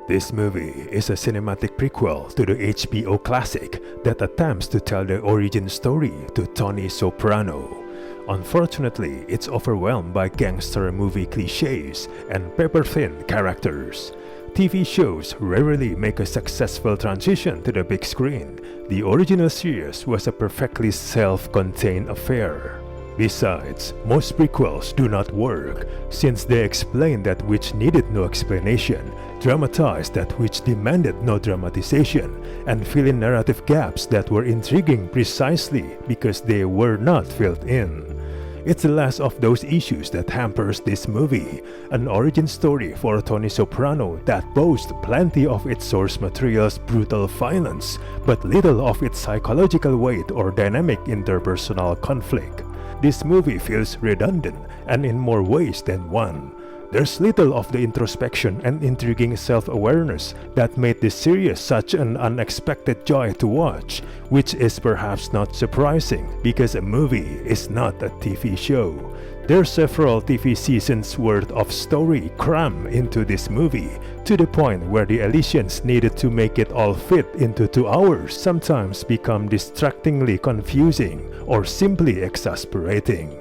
This movie is a cinematic prequel to the HBO classic that attempts to tell the origin story to Tony Soprano. Unfortunately, it's overwhelmed by gangster movie cliches and paper-thin characters. TV shows rarely make a successful transition to the big screen. The original series was a perfectly self-contained affair. Besides, most prequels do not work, since they explain that which needed no explanation, dramatized that which demanded no dramatization, and fill in narrative gaps that were intriguing precisely because they were not filled in. It's the last of those issues that hampers this movie, an origin story for Tony Soprano that boasts plenty of its source material's brutal violence, but little of its psychological weight or dynamic interpersonal conflict. This movie feels redundant and in more ways than one. There's little of the introspection and intriguing self-awareness that made this series such an unexpected joy to watch, which is perhaps not surprising because a movie is not a TV show. There's several TV seasons worth of story crammed into this movie, to the point where the additions needed to make it all fit into 2 hours sometimes become distractingly confusing or simply exasperating.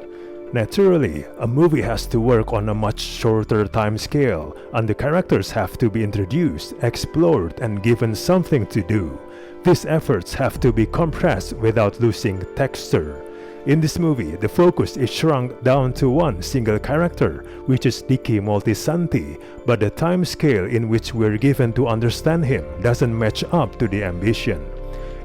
Naturally, a movie has to work on a much shorter time scale, and the characters have to be introduced, explored, and given something to do. These efforts have to be compressed without losing texture. In this movie, the focus is shrunk down to one single character, which is Dicky Moltisanti, but the time scale in which we're given to understand him doesn't match up to the ambition.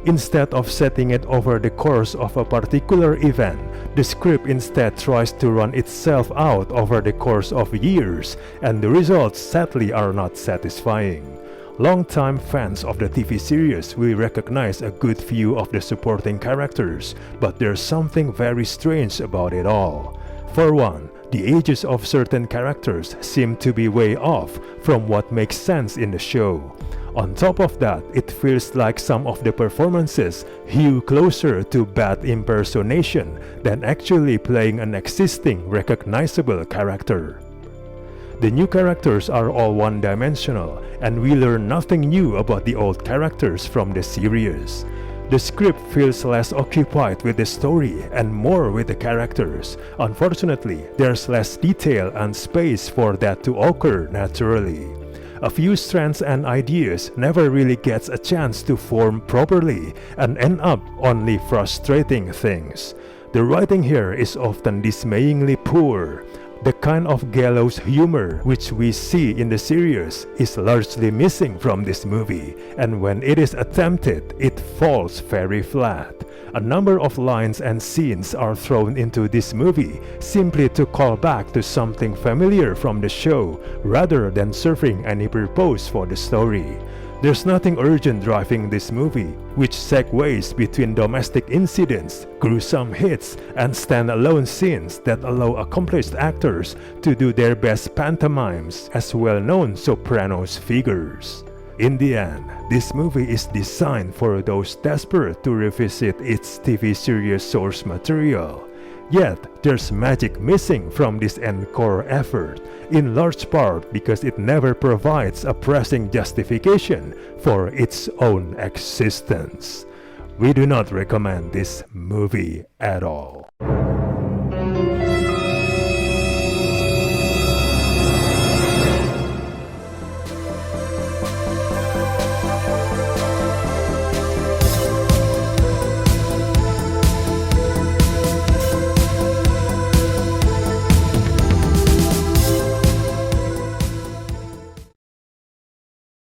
Instead of setting it over the course of a particular event, the script instead tries to run itself out over the course of years, and the results sadly are not satisfying. Longtime fans of the TV series will recognize a good few of the supporting characters, but there's something very strange about it all. For one, the ages of certain characters seem to be way off from what makes sense in the show. On top of that, it feels like some of the performances hew closer to bad impersonation than actually playing an existing recognizable character. The new characters are all one-dimensional, and we learn nothing new about the old characters from the series. The script feels less occupied with the story and more with the characters. Unfortunately, there's less detail and space for that to occur naturally. A few strands and ideas never really gets a chance to form properly and end up only frustrating things. The writing here is often dismayingly poor. The kind of gallows humor which we see in the series is largely missing from this movie, and when it is attempted, it falls very flat. A number of lines and scenes are thrown into this movie simply to call back to something familiar from the show rather than serving any purpose for the story. There's nothing urgent driving this movie, which segues between domestic incidents, gruesome hits, and stand-alone scenes that allow accomplished actors to do their best pantomimes as well-known Sopranos figures. In the end, this movie is designed for those desperate to revisit its TV series source material. Yet, there's magic missing from this encore effort, in large part because it never provides a pressing justification for its own existence. We do not recommend this movie at all.